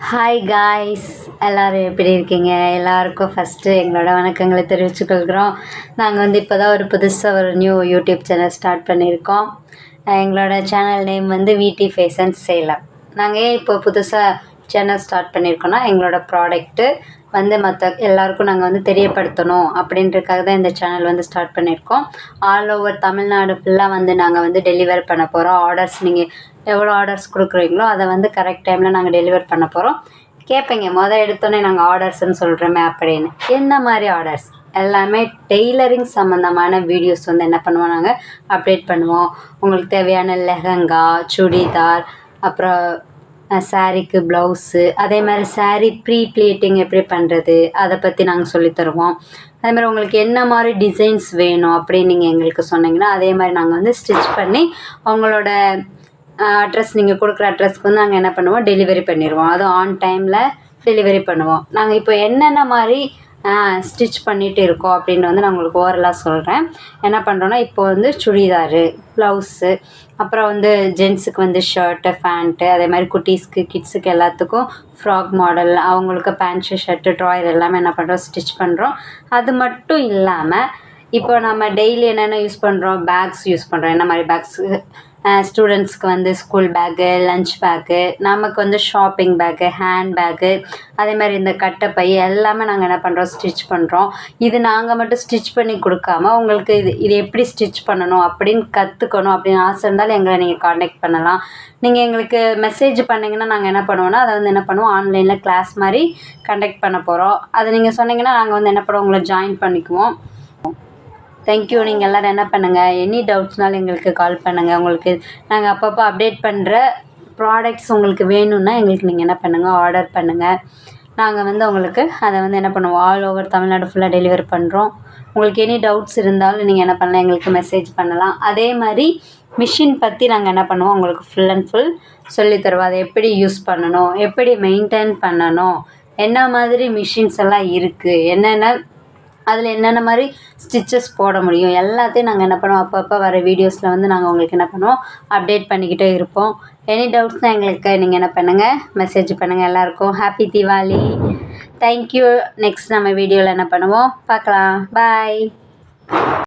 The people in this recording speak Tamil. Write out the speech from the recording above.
ஹாய் காய்ஸ், எல்லோரும் எப்படி இருக்கீங்க? எல்லாருக்கும் ஃபஸ்ட்டு எங்களோட வணக்கங்களை தெரிவிச்சுக்கொள்கிறோம். நாங்கள் இப்போ தான் புதுசாக ஒரு நியூ யூடியூப் சேனல் ஸ்டார்ட் பண்ணியிருக்கோம். எங்களோட சேனல் நேம் விடி ஃபேஷன் சேலம். நாங்கள் ஏன் இப்போ புதுசாக சேனல் ஸ்டார்ட் பண்ணியிருக்கோன்னா, எங்களோட ப்ராடக்ட்டு மற்ற எல்லாருக்கும் நாங்கள் தெரியப்படுத்தணும் அப்படின்றதுக்காக தான் இந்த சேனல் ஸ்டார்ட் பண்ணியிருக்கோம். ஆல் ஓவர் தமிழ்நாடு ஃபுல்லாக நாங்கள் டெலிவர் பண்ண போகிறோம். ஆர்டர்ஸ் நீங்கள் எவ்வளோ ஆர்டர்ஸ் கொடுக்குறீங்களோ அதை கரெக்ட் டைமில் நாங்கள் டெலிவர் பண்ண போகிறோம். கேட்பீங்க, எடுத்தோடனே நாங்கள் ஆர்டர்ஸ்ன்னு சொல்கிறோமே அப்படின்னு. என்ன மாதிரி ஆர்டர்ஸ்? எல்லாமே டெய்லரிங் சம்மந்தமான வீடியோஸ் என்ன பண்ணுவோம், நாங்கள் அப்டேட் பண்ணுவோம். உங்களுக்கு தேவையான லெஹங்கா, சுடிதார், அப்புறம் சாரீக்கு ப்ளவுஸு, அதே மாதிரி சாரீ ப்ரீ ப்ளீட்டிங் எப்படி பண்ணுறது அதை பற்றி நாங்கள் சொல்லித்தருவோம். அதே மாதிரி உங்களுக்கு என்ன மாதிரி டிசைன்ஸ் வேணும் அப்படின்னு நீங்கள் எங்களுக்கு சொன்னீங்கன்னா அதே மாதிரி நாங்கள் ஸ்டிச் பண்ணி அவங்களோட அட்ரஸ், நீங்கள் கொடுக்குற அட்ரஸ்க்கு நாங்கள் என்ன பண்ணுவோம், டெலிவரி பண்ணிடுவோம். அதுவும் ஆன் டைமில் டெலிவரி பண்ணுவோம். நாங்கள் இப்போ என்னென்ன மாதிரி ஸ்டிச் பண்ணிகிட்டு இருக்கோம் அப்படின்னு நான் உங்களுக்கு ஓவரலாக சொல்கிறேன். என்ன பண்ணுறோன்னா, இப்போ சுடிதாரு, ப்ளவுஸு, அப்புறம் ஜென்ஸுக்கு ஷர்ட்டு, பேண்ட்டு, அதே மாதிரி குட்டீஸ்க்கு, கிட்ஸுக்கு எல்லாத்துக்கும் ஃப்ராக் மாடல், அவங்களுக்கு பேண்ட்டு, ஷர்ட்டு, ட்ராயர் எல்லாமே என்ன பண்ணுறோம், ஸ்டிச் பண்ணுறோம். அது மட்டும் இல்லாமல் இப்போ நம்ம டெய்லி என்னென்ன யூஸ் பண்ணுறோம், பேக்ஸ் யூஸ் பண்ணுறோம். என்ன மாதிரி பேக்ஸு? ஸ்டூடெண்ட்ஸ்க்கு ஸ்கூல் பேக்கு, லன்ச் பேக்கு, நமக்கு ஷாப்பிங் பேக்கு, ஹேண்ட் பேக்கு, அதே மாதிரி இந்த கட்டைப்பை எல்லாமே நாங்கள் என்ன பண்ணுறோம், ஸ்டிச் பண்ணுறோம். இது நாங்கள் மட்டும் ஸ்டிச் பண்ணி கொடுக்காம உங்களுக்கு இது எப்படி ஸ்டிச் பண்ணணும் அப்படின்னு கற்றுக்கணும் அப்படின்னு ஆசை இருந்தாலும் எங்களை நீங்கள் காண்டாக்ட் பண்ணலாம். நீங்கள் எங்களுக்கு மெசேஜ் பண்ணிங்கன்னா நாங்கள் என்ன பண்ணுவோன்னா, அதை என்ன பண்ணுவோம், ஆன்லைனில் கிளாஸ் மாதிரி கண்டக்ட் பண்ண போகிறோம். அதை நீங்கள் சொன்னீங்கன்னா நாங்கள் என்ன பண்ணுவோம், உங்களை ஜாயின் பண்ணிக்குவோம். தேங்க்யூ. நீங்கள் எல்லோரும் என்ன பண்ணுங்கள், எனி டவுட்ஸ்னாலும் எங்களுக்கு கால் பண்ணுங்கள். உங்களுக்கு நாங்கள் அப்பப்போ அப்டேட் பண்ணுற ப்ராடக்ட்ஸ் உங்களுக்கு வேணும்னா எங்களுக்கு நீங்கள் என்ன பண்ணுங்கள், ஆர்டர் பண்ணுங்கள். நாங்கள் உங்களுக்கு அதை என்ன பண்ணுவோம், ஆல் ஓவர் தமிழ்நாடு ஃபுல்லாக டெலிவரி பண்ணுறோம். உங்களுக்கு எனி டவுட்ஸ் இருந்தாலும் நீங்கள் என்ன பண்ணலாம், எங்களுக்கு மெசேஜ் பண்ணலாம். அதே மாதிரி மிஷின் பற்றி நாங்கள் என்ன பண்ணுவோம், உங்களுக்கு ஃபுல் அண்ட் ஃபுல் சொல்லித்தருவோம். அதை எப்படி யூஸ் பண்ணணும், எப்படி மெயின்டைன் பண்ணணும், என்ன மாதிரி மிஷின்ஸ் எல்லாம் இருக்குது, என்னென்ன அதில் என்னென்ன மாதிரி ஸ்டிச்சஸ் போட முடியும், எல்லாத்தையும் நாங்கள் என்ன பண்ணுவோம், அப்பப்போ வர வீடியோஸில் நாங்கள் உங்களுக்கு என்ன பண்ணுவோம், அப்டேட் பண்ணிக்கிட்டே இருப்போம். எனி டவுட்ஸ்னால் எங்களுக்கு நீங்கள் என்ன பண்ணுங்கள், மெசேஜ் பண்ணுங்கள். எல்லாருக்கும் ஹாப்பி தீபாவளி. தேங்க்யூ. நெக்ஸ்ட் நம்ம வீடியோவில் என்ன பண்ணுவோம் பார்க்கலாம். பாய்.